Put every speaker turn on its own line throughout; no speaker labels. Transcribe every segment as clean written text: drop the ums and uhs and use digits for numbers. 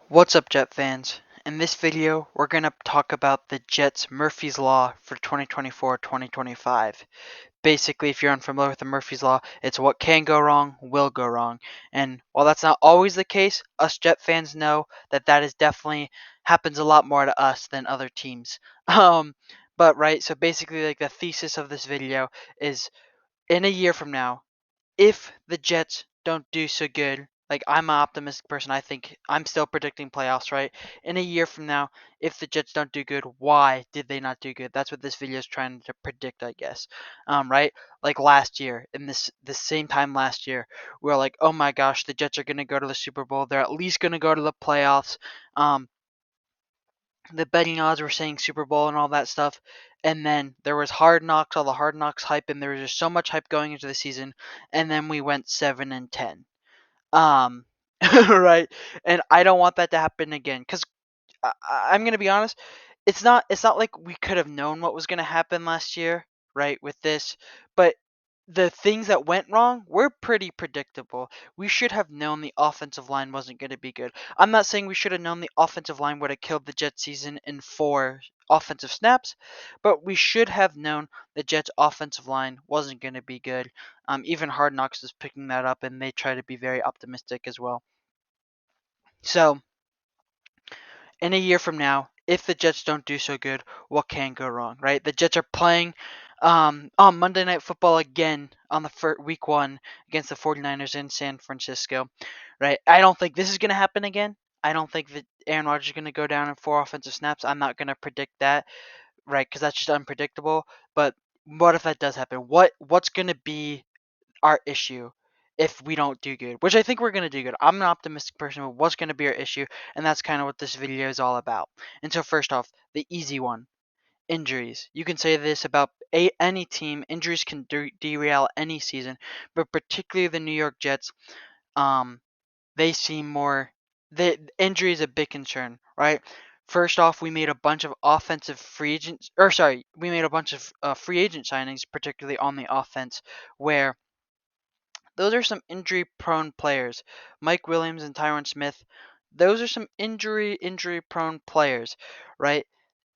What's up, Jet fans? In this video, we're going to talk about the Jets' Murphy's Law for 2024-2025. Basically, if you're unfamiliar with the Murphy's Law, it's what can go wrong, will go wrong. And while that's not always the case, us Jet fans know that is definitely happens a lot more to us than other teams. So basically, like the thesis of this video is in a year from now, if the Jets don't do so good, like I'm an optimistic person, I think I'm still predicting playoffs, right? In a year from now, if the Jets don't do good, why did they not do good? That's what this video is trying to predict, I guess. Right? Like last year, in the same time last year, we are like, oh my gosh, the Jets are gonna go to the Super Bowl. They're at least gonna go to the playoffs. Um, the betting odds were saying Super Bowl and all that stuff. And then there was Hard Knocks, all the Hard Knocks hype, and there was just so much hype going into the season. And then we went 7-10. Um, right. And I don't want that to happen again because I'm gonna be honest. It's not like we could have known what was gonna happen last year, right? With this, but the things that went wrong were pretty predictable. We should have known the offensive line wasn't going to be good. I'm not saying we should have known the offensive line would have killed the Jets season in 4 offensive snaps, but we should have known the Jets offensive line wasn't going to be good. Even Hard Knocks is picking that up, and they try to be very optimistic as well. So, in a year from now, if the Jets don't do so good, what can go wrong, right? The Jets are playing on Monday Night Football again on the week 1 against the 49ers in San Francisco, right? I don't think this is going to happen again. I don't think that Aaron Rodgers is going to go down in 4 offensive snaps. I'm not going to predict that, right? Because that's just unpredictable. But what if that does happen? What's going to be our issue if we don't do good, which I think we're going to do good. I'm an optimistic person, but what's going to be our issue? And that's kind of what this video is all about. And so, first off, the easy one, injuries. You can say this about any team. Injuries can derail any season, but particularly the New York Jets. Um, they seem more. The injury is a big concern, right? First off, we made a bunch of offensive free agents, or sorry, we made a bunch of free agent signings, particularly on the offense, where those are some injury prone players. Mike Williams and Tyron Smith, those are some injury prone players, right?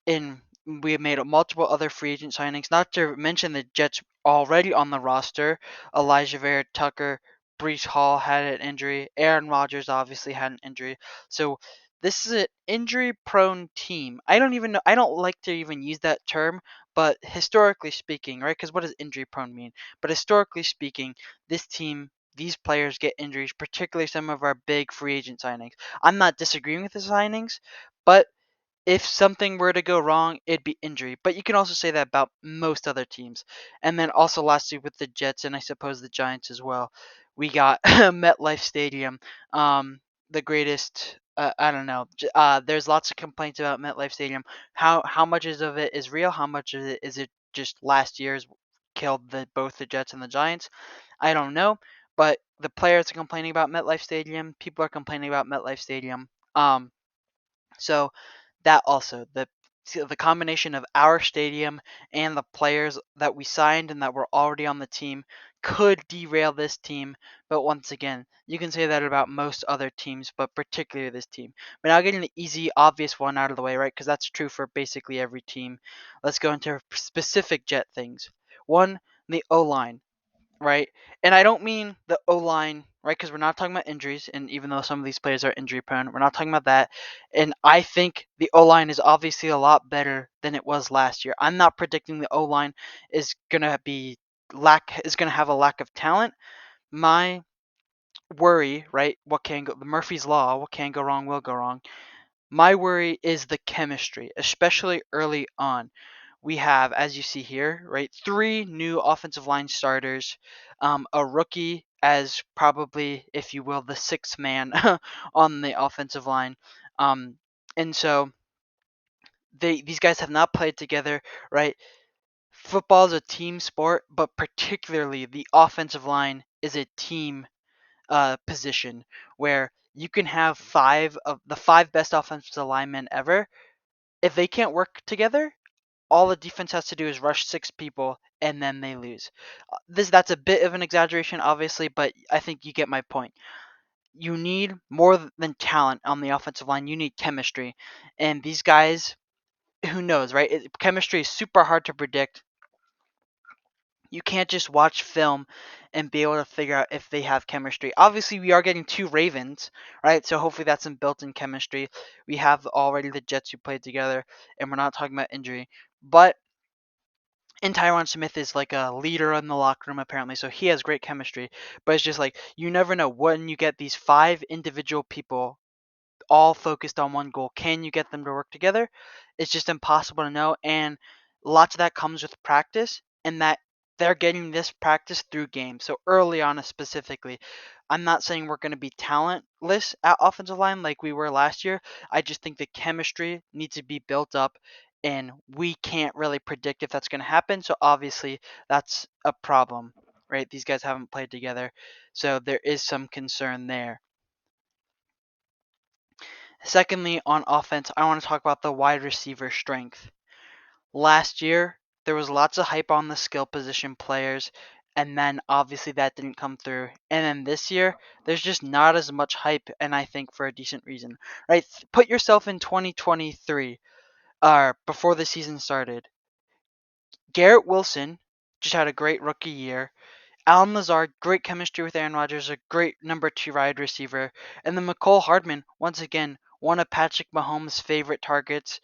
And we have made multiple other free agent signings, not to mention the Jets already on the roster. Elijah Vera Tucker, Brees Hall had an injury. Aaron Rodgers obviously had an injury. So this is an injury prone team. I don't even know. I don't like to even use that term, but historically speaking, right? Because what does injury prone mean? But historically speaking, this team, these players get injuries, particularly some of our big free agent signings. I'm not disagreeing with the signings, but if something were to go wrong, it'd be injury. But you can also say that about most other teams. And then also lastly with the Jets and I suppose the Giants as well, we got MetLife Stadium, the greatest. I don't know. There's lots of complaints about MetLife Stadium. How much of it is real? How much of it is it just last year's killed both the Jets and the Giants? I don't know. But the players are complaining about MetLife Stadium. People are complaining about MetLife Stadium. Um, so that also the combination of our stadium and the players that we signed and that were already on the team could derail this team. But once again, you can say that about most other teams, but particularly this team. But now getting the easy, obvious one out of the way, right? Because that's true for basically every team. Let's go into specific Jet things. One, the O line, right? And I don't mean the O line, right? Because we're not talking about injuries, and even though some of these players are injury prone, we're not talking about that. And I think the O line is obviously a lot better than it was last year. I'm not predicting the O line is gonna have a lack of talent. My worry, right? The Murphy's Law, what can go wrong will go wrong. My worry is the chemistry, especially early on. We have, as you see here, right, 3 new offensive line starters, a rookie as probably, if you will, the sixth man on the offensive line, um, and so these guys have not played together, right? Football is a team sport, but particularly the offensive line is a team position where you can have 5 of the 5 best offensive linemen ever. If they can't work together, all the defense has to do is rush 6 people and then they lose. That's a bit of an exaggeration, obviously, but I think you get my point. you need more than talent on the offensive line. You need chemistry. And these guys, who knows, right? Chemistry is super hard to predict. You can't just watch film and be able to figure out if they have chemistry. Obviously, we are getting 2 Ravens, right? So hopefully that's some built-in chemistry. We have already the Jets who played together, and we're not talking about injury. But and Tyron Smith is like a leader in the locker room apparently, so he has great chemistry. But it's just like you never know when you get these 5 individual people all focused on one goal. Can you get them to work together? It's just impossible to know, and lots of that comes with practice, and that they're getting this practice through games. So early on, specifically, I'm not saying we're going to be talentless at offensive line like we were last year. I just think the chemistry needs to be built up, and we can't really predict if that's going to happen. So obviously, that's a problem, right? These guys haven't played together, so there is some concern there. Secondly, on offense, I want to talk about the wide receiver strength. Last year, there was lots of hype on the skill position players, and then obviously that didn't come through. And then this year, there's just not as much hype, and I think for a decent reason. Right? Put yourself in 2023, before the season started. Garrett Wilson just had a great rookie year. Allen Lazard, great chemistry with Aaron Rodgers, a great number 2 wide receiver. And then Mecole Hardman, once again, one of Patrick Mahomes' favorite targets.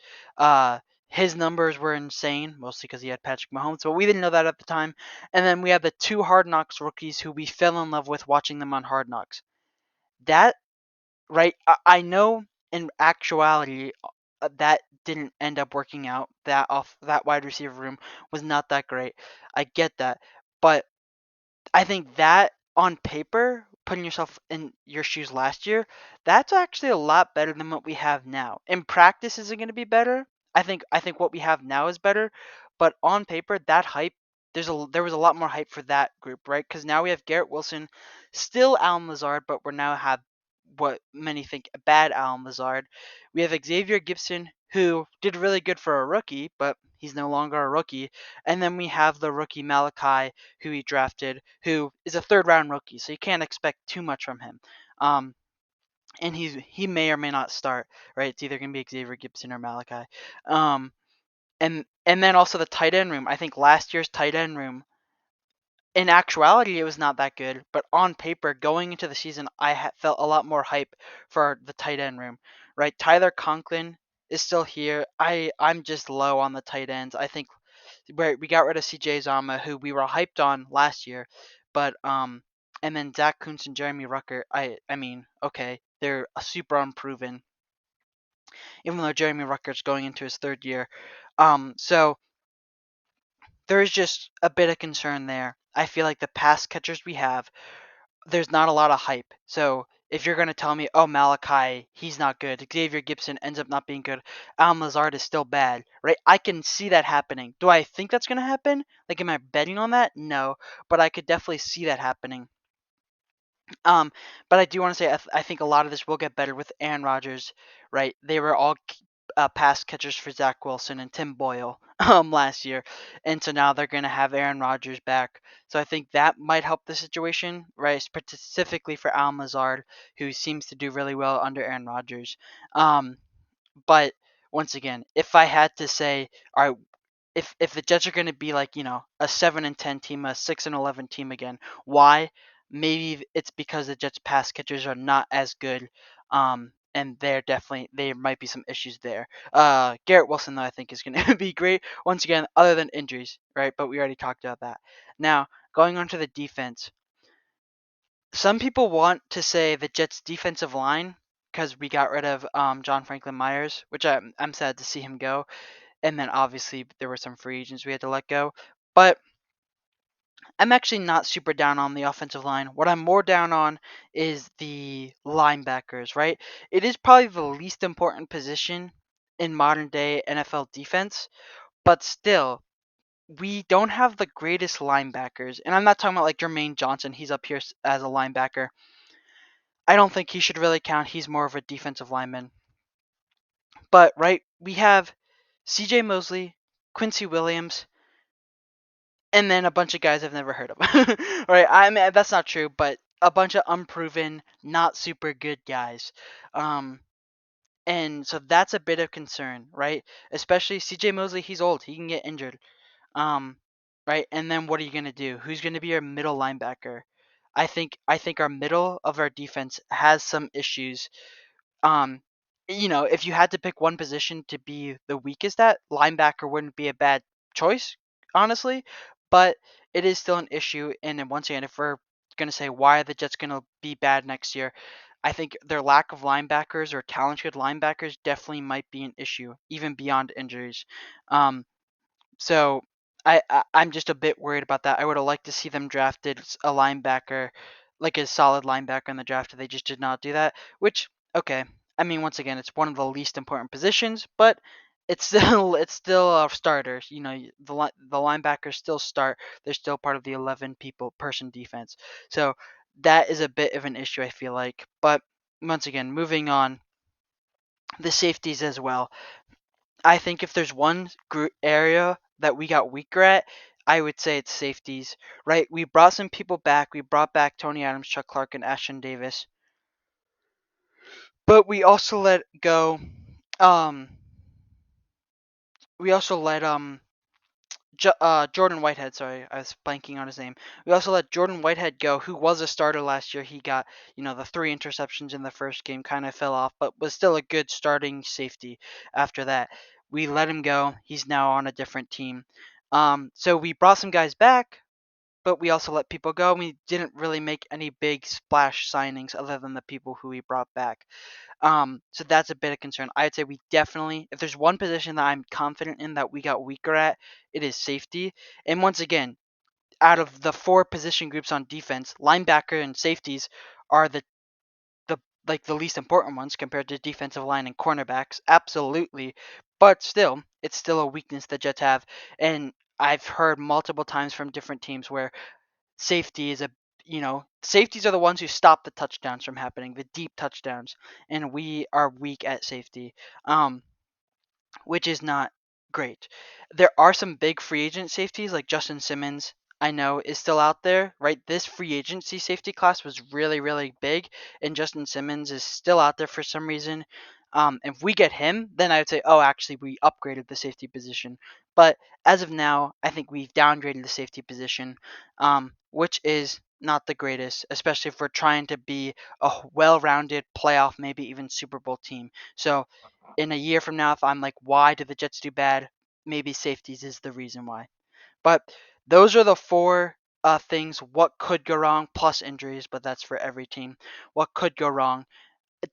His numbers were insane, mostly because he had Patrick Mahomes, but we didn't know that at the time. And then we have the 2 Hard Knocks rookies who we fell in love with watching them on Hard Knocks. That, right, I know in actuality that didn't end up working out. That wide receiver room was not that great. I get that. But I think that on paper, putting yourself in your shoes last year, that's actually a lot better than what we have now. In practice, is it going to be better? I think what we have now is better, but on paper, that hype there was a lot more hype for that group, right? Because now we have Garrett Wilson, still Allen Lazard, but we're now have what many think a bad Allen Lazard. We have Xavier Gibson, who did really good for a rookie, but he's no longer a rookie. And then we have the rookie Malachi, who he drafted, who is a 3rd-round rookie, so you can't expect too much from him. And he may or may not start, right? It's either gonna be Xavier Gibson or Malachi. And then also the tight end room. I think last year's tight end room, in actuality, it was not that good, but on paper, going into the season, I felt a lot more hype for the tight end room, right? Tyler Conklin is still here. I'm just low on the tight ends. I think we got rid of CJ Zama, who we were hyped on last year, but and then Zach Kuntz and Jeremy Rucker. I mean, okay, they're super unproven, even though Jeremy Rucker's going into his 3rd year. So there is just a bit of concern there. I feel like the pass catchers we have, there's not a lot of hype. So if you're going to tell me, oh, Malachi, he's not good, Xavier Gibson ends up not being good, Allen Lazard is still bad, right? I can see that happening. Do I think that's going to happen? Like, am I betting on that? No, but I could definitely see that happening. But I do want to say I think a lot of this will get better with Aaron Rodgers, right? They were all pass catchers for Zach Wilson and Tim Boyle last year, and so now they're gonna have Aaron Rodgers back. So I think that might help the situation, right? Specifically for Allen Lazard, who seems to do really well under Aaron Rodgers. But once again, if I had to say, all right, if the Jets are going to be like a 7-10 team, a 6-11 team again, why? Maybe it's because the Jets pass catchers are not as good, and there might be some issues there. Garrett Wilson though I think is going to be great once again, other than injuries, right? But we already talked about that. Now going on to the defense, some people want to say the Jets defensive line because we got rid of John Franklin Myers, which I'm sad to see him go. And then obviously there were some free agents we had to let go. But I'm actually not super down on the offensive line. What I'm more down on is the linebackers, right? It is probably the least important position in modern day NFL defense, but still, we don't have the greatest linebackers. And I'm not talking about like Jermaine Johnson, he's up here as a linebacker. I don't think he should really count. He's more of a defensive lineman. But, right, we have CJ Mosley, Quincy Williams, and then a bunch of guys I've never heard of. Right? I mean, that's not true, but a bunch of unproven, not super good guys. And so that's a bit of concern, right? Especially CJ Mosley, he's old, he can get injured. Um, right? And then what are you gonna do? Who's gonna be your middle linebacker? I think our middle of our defense has some issues. Um, if you had to pick one position to be the weakest at, linebacker wouldn't be a bad choice, honestly. But it is still an issue. And then once again, if we're gonna say why are the Jets gonna be bad next year, I think their lack of linebackers or talented linebackers definitely might be an issue, even beyond injuries. Um, so I'm just a bit worried about that. I would have liked to see them drafted a linebacker, like a solid linebacker in the draft. They just did not do that. Which okay, I mean once again it's one of the least important positions, but it's still it's still a starter. The linebackers still start. They're still part of the 11 people person defense. So that is a bit of an issue I feel like. But once again, moving on, the safeties as well. I think if there's one area that we got weaker at, I would say it's safeties, right? We brought some people back. We brought back Tony Adams, Chuck Clark, and Ashton Davis, but we also let go. Um, we also let Jordan Whitehead. Sorry, I was blanking on his name. We also let Jordan Whitehead go, who was a starter last year. He got the 3 interceptions in the first game, kind of fell off, but was still a good starting safety. After that, we let him go. He's now on a different team. So we brought some guys back, but we also let people go. We didn't really make any big splash signings other than the people who we brought back. So that's a bit of concern. I'd say we definitely, if there's one position that I'm confident in that we got weaker at, it is safety. And once again, out of the 4 position groups on defense, linebacker and safeties are the like the least important ones compared to defensive line and cornerbacks. Absolutely. But still, it's still a weakness the Jets have. And I've heard multiple times from different teams where safety is safeties are the ones who stop the touchdowns from happening, the deep touchdowns, and we are weak at safety, which is not great. There are some big free agent safeties like Justin Simmons. I know is still out there, right? This free agency safety class was really, really big, and Justin Simmons is still out there for some reason. If we get him, then I would say, oh, actually, we upgraded the safety position. But as of now, I think we've downgraded the safety position, which is not the greatest, especially if we're trying to be a well-rounded playoff, maybe even Super Bowl team. So in a year from now, if I'm like, why did the Jets do bad? Maybe safeties is the reason why. But those are the 4 things. What could go wrong, plus injuries, but that's for every team. What could go wrong?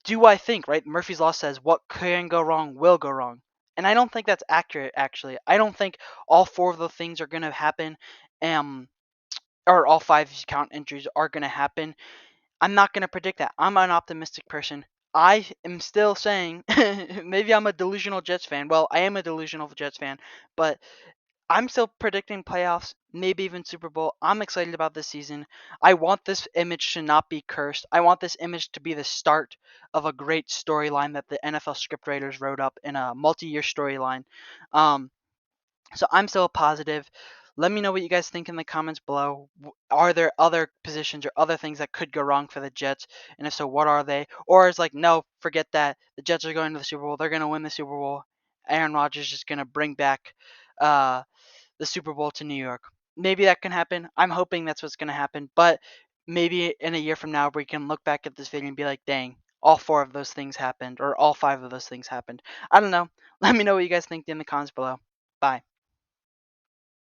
Do I think, right? Murphy's Law says what can go wrong will go wrong. And I don't think that's accurate, actually. I don't think all 4 of the things are going to happen, um, or all 5 if you count injuries are going to happen. I'm not going to predict that. I'm an optimistic person. I am still saying, maybe I'm a delusional Jets fan. Well, I am a delusional Jets fan, but I'm still predicting playoffs, maybe even Super Bowl. I'm excited about this season. I want this image to not be cursed. I want this image to be the start of a great storyline that the NFL scriptwriters wrote up in a multi-year storyline. Um, so I'm still positive. Let me know what you guys think in the comments below. Are there other positions or other things that could go wrong for the Jets? And if so, what are they? Or is like, no, forget that. The Jets are going to the Super Bowl. They're going to win the Super Bowl. Aaron Rodgers is going to bring back the Super Bowl to New York. Maybe that can happen. I'm hoping that's what's going to happen. But maybe in a year from now, we can look back at this video and be like, dang, all 4 of those things happened, or all 5 of those things happened. I don't know. Let me know what you guys think in the comments below. Bye.